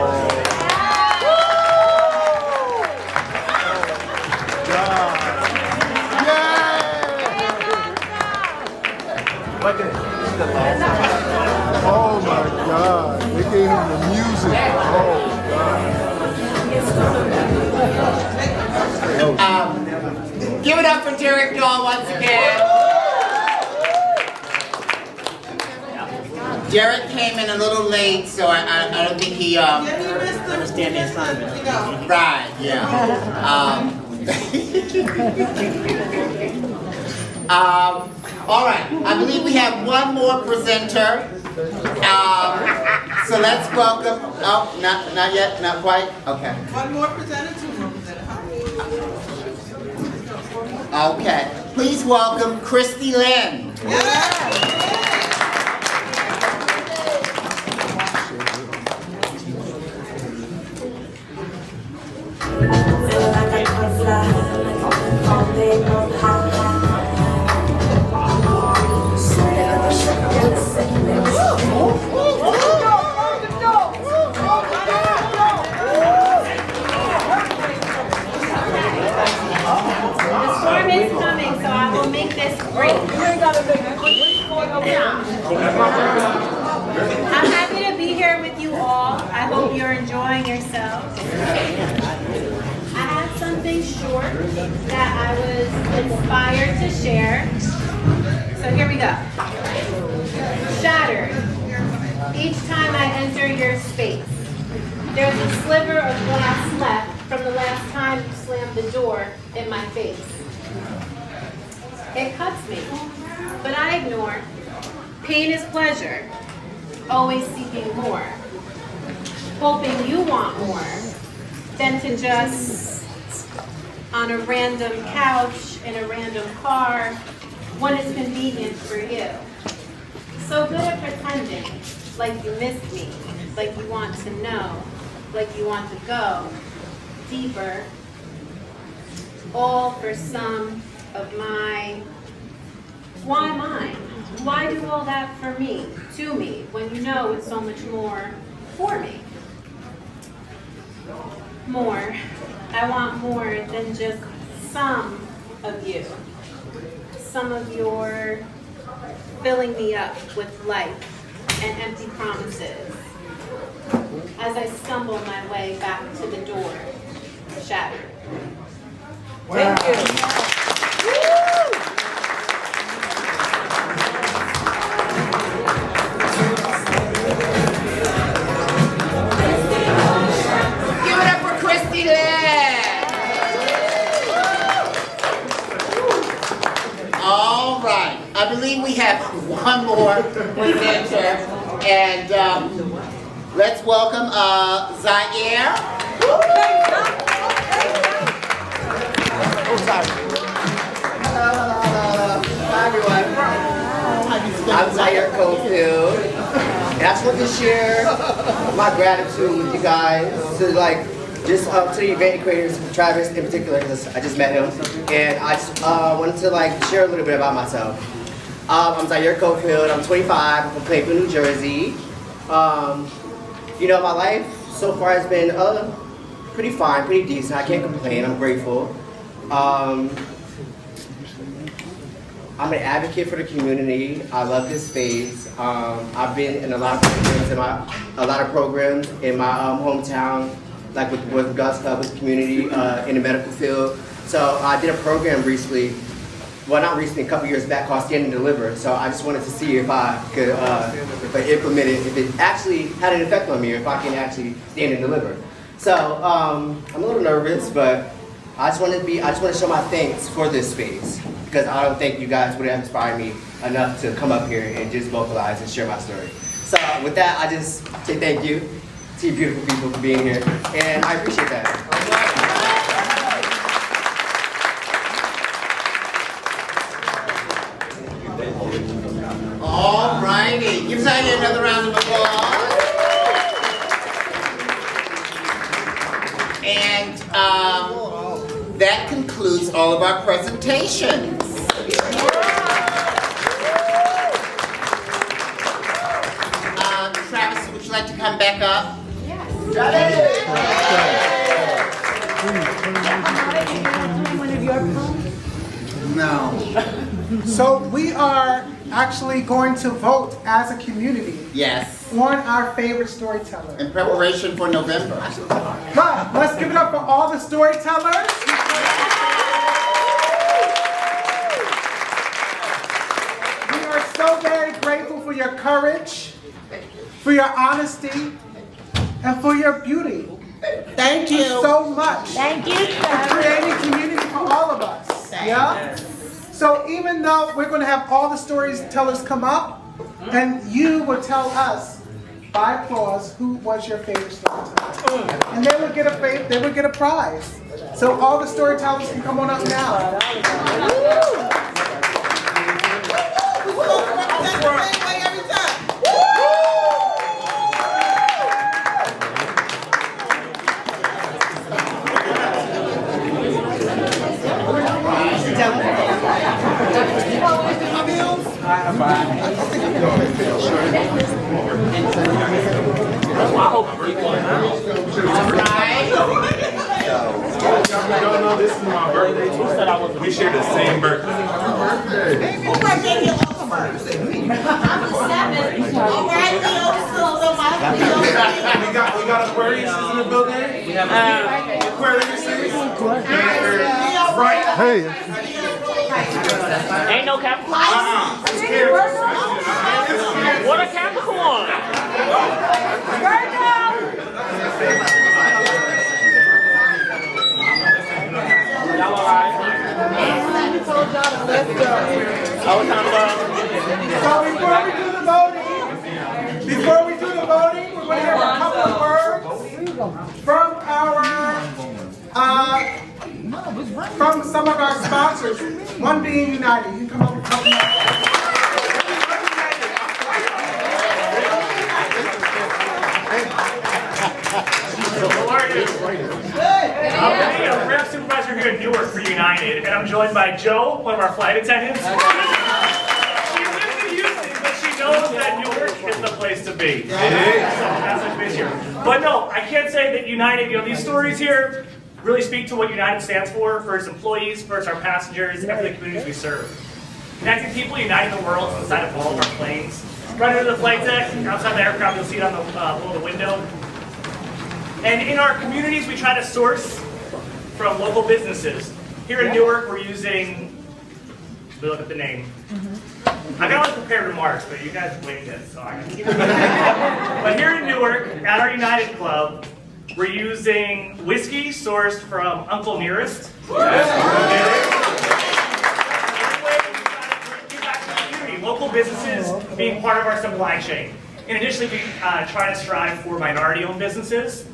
Oh my God. They gave him the music. Oh God. Give it up for Derek Dahl once again. Derek came in a little late, so I don't think he understand the assignment. Right, yeah. All right, I believe we have one more presenter. So let's welcome, oh, not yet, not quite, okay. One more presenter, two more presenter. Okay, please welcome Christy Lynn. I'm happy to be here with you all. I hope you're enjoying yourselves. I have something short that I was inspired to share. So here we go. Shattered. Each time I enter your space, there's a sliver of glass left from the last time you slammed the door in my face. It cuts me, but I ignore. Pain is pleasure, always seeking more, hoping you want more than to just on a random couch in a random car when it's convenient for you. So good at pretending like you missed me, like you want to know, like you want to go deeper, all for some of my, why mine? Why do all that for me, to me, when you know it's so much more for me? More. I want more than just some of you. Some of your filling me up with life and empty promises. As I stumble my way back to the door, shattered. Wow. Thank you. Give it up for Christy Lynn. I believe we have one more presenter, and let's welcome Zaire. Hi everyone. I'm Zaire Cofield, and I just want to share my gratitude with you guys to just to the event creators, Travis in particular, because I just met him, and I just wanted to share a little bit about myself. I'm Zaire Cofield. I'm 25. I'm from Clayton, New Jersey. My life so far has been pretty fine, pretty decent. I can't complain. I'm grateful. I'm an advocate for the community. I love this space. I've been in a lot of programs in my hometown, like with God's Club, with the community in the medical field. So I did a program recently. Well, not recently, a couple years back, called Stand and Deliver. So I just wanted to see if I could implement it, if it actually had an effect on me, or if I can actually stand and deliver. So I'm a little nervous, but I just want to show my thanks for this space, because I don't think you guys would have inspired me enough to come up here and just vocalize and share my story. So with that, I just say thank you to you beautiful people for being here, and I appreciate that. All righty, give Zaire another round of applause. And that concludes all of our presentations. Travis, would you like to come back up? Yes. No. So we are actually going to vote as a community. Yes. On our favorite storyteller. In preparation for November. But let's give it up for all the storytellers. We are so very grateful for your courage, for your honesty, and for your beauty. Thank you so much. Thank you. For creating community for all of us. Yeah? So even though we're going to have all the storytellers come up, and you will tell us by applause who was your favorite storyteller, and they would get a prize. So all the storytellers can come on up now. This is my birthday. We share the same birthday. Who birthday you on first? I'm the 7th. All right, Leo, We got Aquarius in the building. We have Aquarius. Right. Hey. Ain't no Capricorn. What a Capricorn. Y'all alright? Let's go. Oh, time So before we do the voting, we're going to have a couple of words from some of our sponsors. One being United. You can come up and help me out. I'm a rep supervisor here in Newark for United, and I'm joined by Joe, one of our flight attendants. She lives in Houston, but she knows that Newark is the place to be. So that's what she's here. But no, I can't say that United, these stories here really speak to what United stands for its employees, for our passengers, and for the communities we serve. Connecting people, uniting the world inside of all of our planes. Right into the flight deck, outside the aircraft, you'll see it on the below the window. And in our communities, we try to source from local businesses. Here in Newark, we're using, we look at the name. I got all the prepared remarks, but you guys winged it, so I can keep it. But here in Newark, at our United Club, we're using whiskey sourced from Uncle Nearest. being part of our supply chain. And additionally, we try to strive for minority-owned businesses.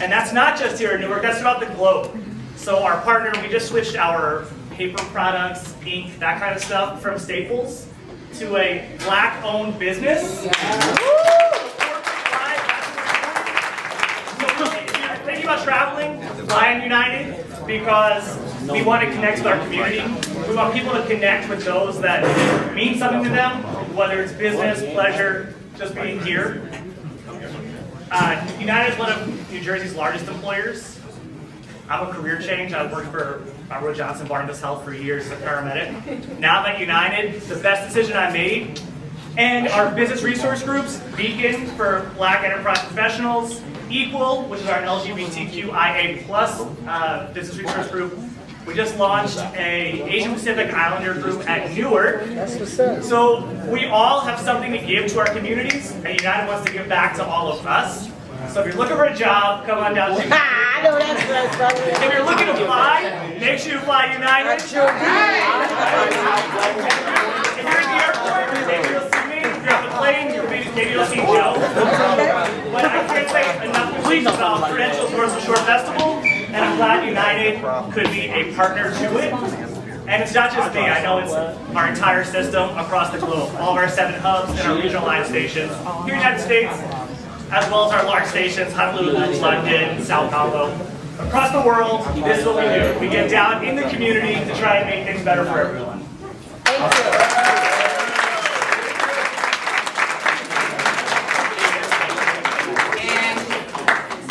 And that's not just here in Newark, that's throughout the globe. So our partner, we just switched our paper products, ink, that kind of stuff from Staples to a Black-owned business. Thinking about traveling, fly on United, because we want to connect with our community. We want people to connect with those that mean something to them, whether it's business, pleasure, just being here. United is one of New Jersey's largest employers. I'm a career change. I worked for Roy Johnson Barnabas Health for years as a paramedic. Now I'm at United, the best decision I made. And our business resource groups, Beacon for Black enterprise professionals, Equal, which is our LGBTQIA+ business resource group. We just launched a Asian Pacific Islander group at Newark. That's what's up. So we all have something to give to our communities, and United wants to give back to all of us. So if you're looking for a job, come on down to United. I know that's right. If you're looking to fly, make sure you fly United. If you're in the airport, maybe you'll see me. If you're on the plane, maybe you'll see Joe. But I can't say enough good things about Credentials North Shore Festival, and I'm glad United could be a partner to it. And it's not just me, I know it's our entire system across the globe. All of our 7 hubs and our regional line stations here in the United States, as well as our large stations, Honolulu, London, Sao Paulo. Across the world, this is what we do. We get down in the community to try and make things better for everyone. Thank you.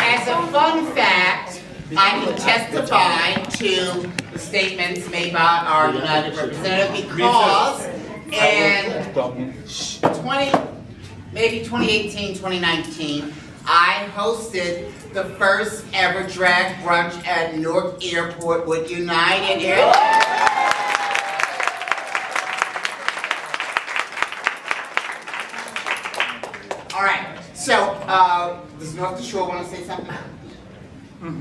As a fun fact, I can testify to the statements made by our United representative because in 2018, 2019, I hosted the first ever drag brunch at Newark Airport with United Airlines. All right, so does North Shore want to say something? Are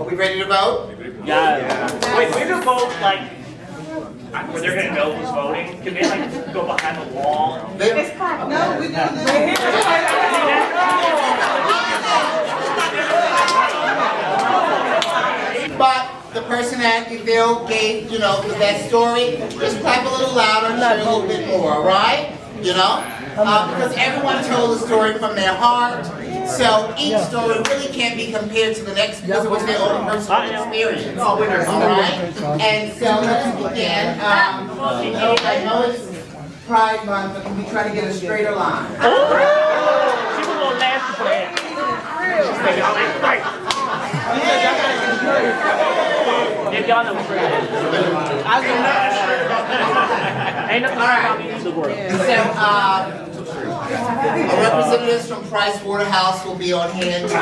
we ready to vote? Yeah. Wait, we're gonna vote like where they're gonna know who's voting. Can they like go behind the wall? No, we do But the person that you feel gave, the best story, just clap a little louder, share a little bit more, all right? Because everyone told a story from their heart, so each story really can't be compared to the next because it was their own personal experience, all right? And so let's begin. I know it's Pride Month, but can we try to get a straighter line? She was gonna laugh for that. If y'all know what ain't nothing about me in the world. So, representatives from Price Waterhouse will be on hand to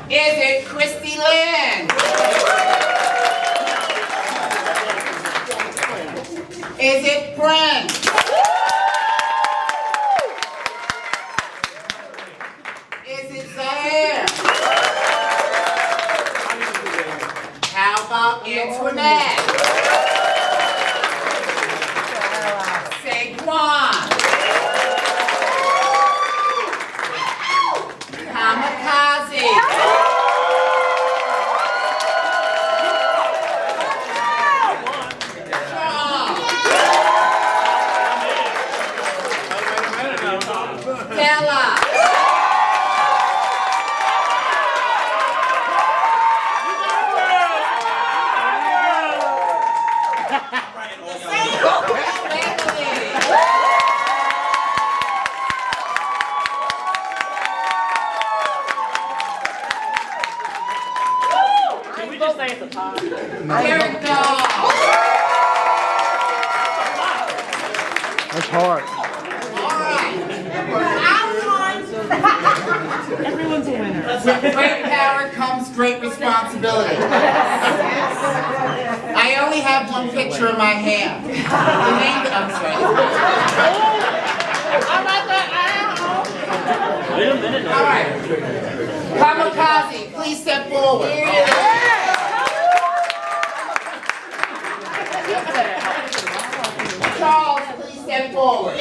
Is it Christy Lynn? Is it Brent? Is it Zaire? How about Antoinette? Saquon? Kamikaze? Stella? Can we just say at the top? Here it goes. That's hard. Everyone's a winner. With great power comes great responsibility. I only have one picture in my hand. I'm sorry. Wait a minute. All right. Kamikaze, please step forward. forward.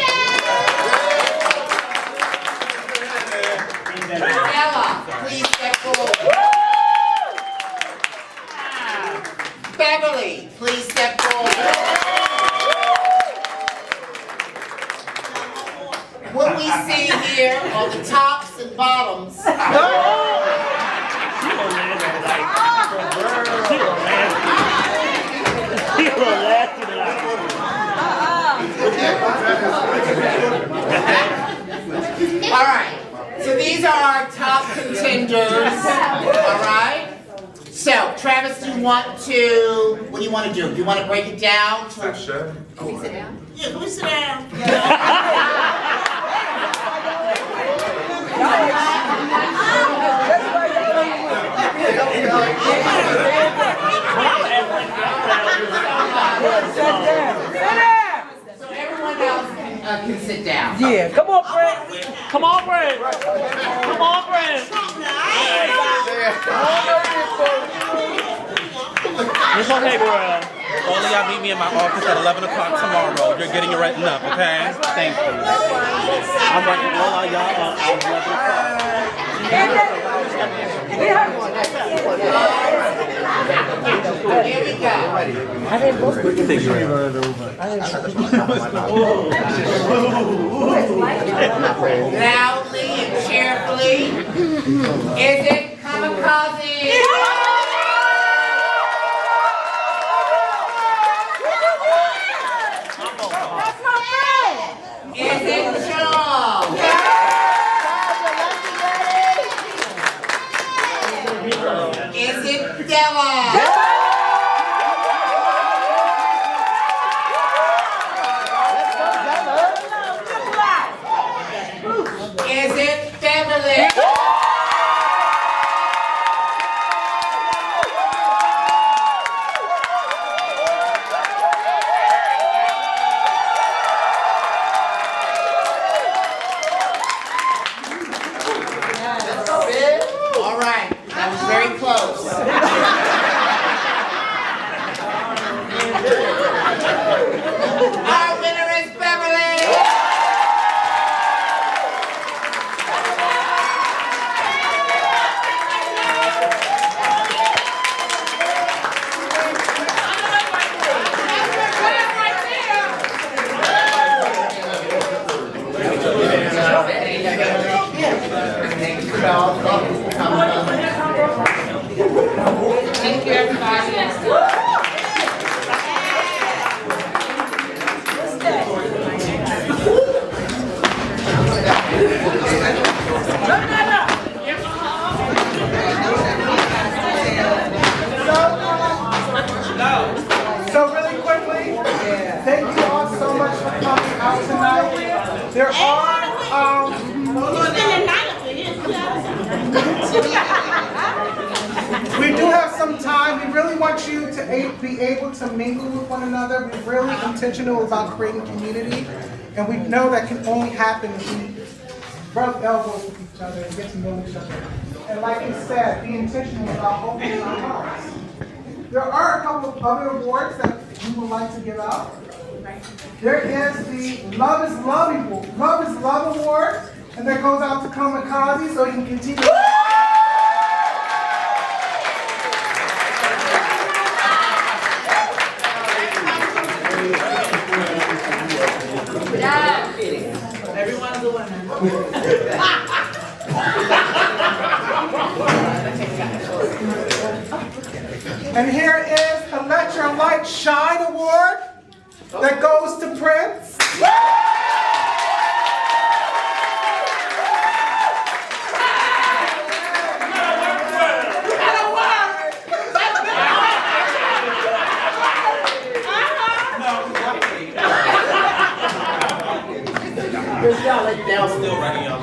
Ella, please step forward. Beverly, please step forward. What we see here are the tops and bottoms. All right, so these are our top contenders, all right? So, Travis, do you want to, what do you want to do? Do you want to break it down? Sure. Can we sit down? Yeah, can we sit down? So everyone else can sit down. Yeah, come on, Fred. Come on, Fred. Come on, Fred. It's okay, girl. Only y'all meet me in my office at 11 o'clock tomorrow. You're getting it written up, okay? Thank you. I'm writing all y'all up at 11 o'clock. Here we go. I didn't book it. Loudly and cheerfully. Is it kamikaze? Is it Charles? Is it Della? Is it Beverly? All right, that was very close. Our winner is Beverly. Thank you, everybody. So really quickly, thank you all so much for coming out tonight. There are, we do have some time. We really want you to be able to mingle with one another. We're really intentional about creating community, and we know that can only happen if we rub elbows with each other and get to know each other. And like you said, be intentional about opening our hearts. There are a couple of other awards that we would like to give out. There is the Love is Love Award, and that goes out to Kamikaze so he can continue. Everyone's a winner. And here is the Let Your Light Shine Award that goes to Prince. I'm still writing y'all.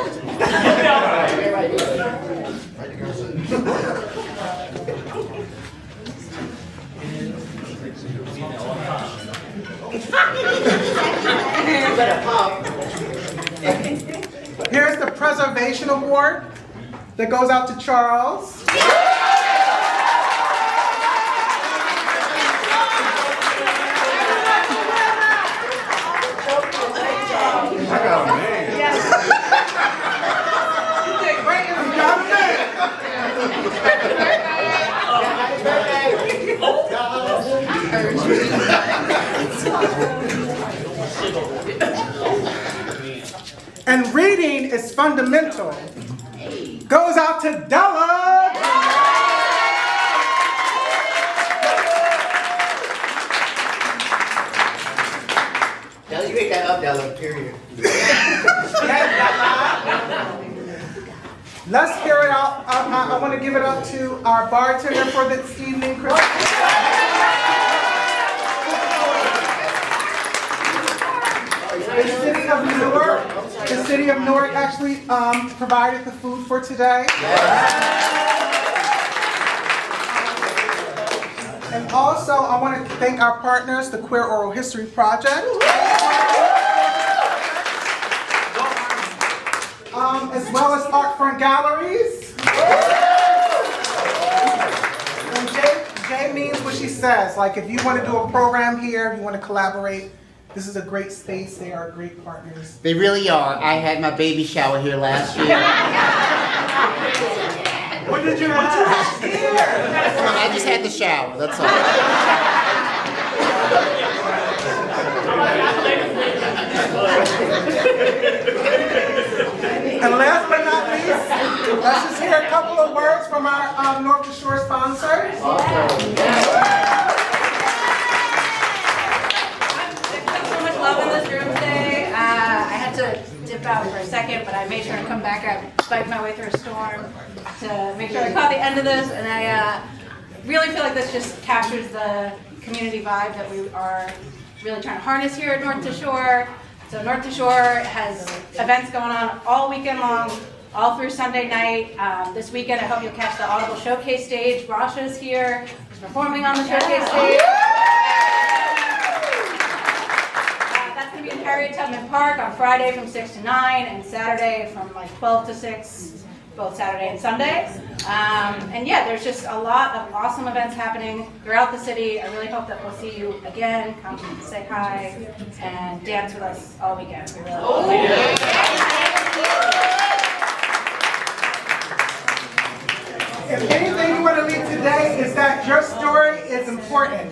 Here's the Preservation Award that goes out to Charles. And reading is fundamental. Goes out to Della. Della, you ate that up, Della, period. Let's hear it out. I want to give it up to our bartender for this evening, Chris. The city of Newark actually provided the food for today. And also, I want to thank our partners, the Queer Oral History Project. As well as Art Front Galleries. And Jay means what she says. Like, if you want to do a program here, if you want to collaborate, this is a great space. They are great partners. They really are. I had my baby shower here last year. What did you have? I just had the shower, that's all. And last but not least, let's just hear a couple of words from our North Shore sponsors. So much love in this room today. I had to dip out for a second, but I made sure to come back. I spiked my way through a storm to make sure I caught the end of this, and I really feel like this just captures the community vibe that we are really trying to harness here at North to Shore. So North to Shore has events going on all weekend long, all through Sunday night. This weekend, I hope you'll catch the Audible Showcase stage. Rasha's here, who's performing on the Showcase stage. That's going to be in Harriet Tubman Park on Friday from 6 to 9, and Saturday from like 12 to 6. Both Saturday and Sunday. And yeah, there's just a lot of awesome events happening throughout the city. I really hope that we'll see you again. Come say hi and dance with us all weekend. We really If anything you want to leave today is that your story is important.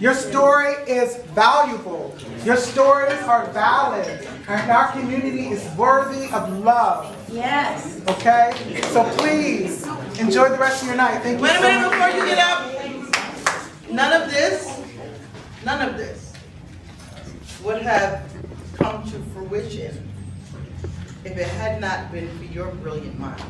Your story is valuable. Your stories are valid. And our community is worthy of love. Yes. Okay? So please, enjoy the rest of your night. Thank you Wait a so minute much. before you get up. None of this would have come to fruition if it had not been for your brilliant mind.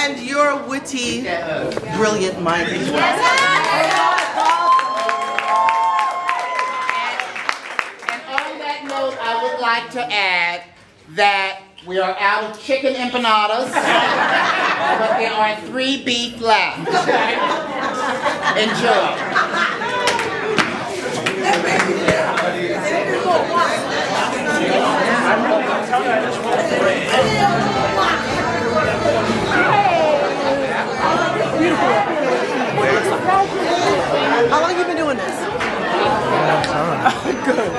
And your witty, brilliant mind as well. And on that note, I would like to add that we are out of chicken empanadas, but there are 3 beef left. Enjoy. How long have you been doing this? Good.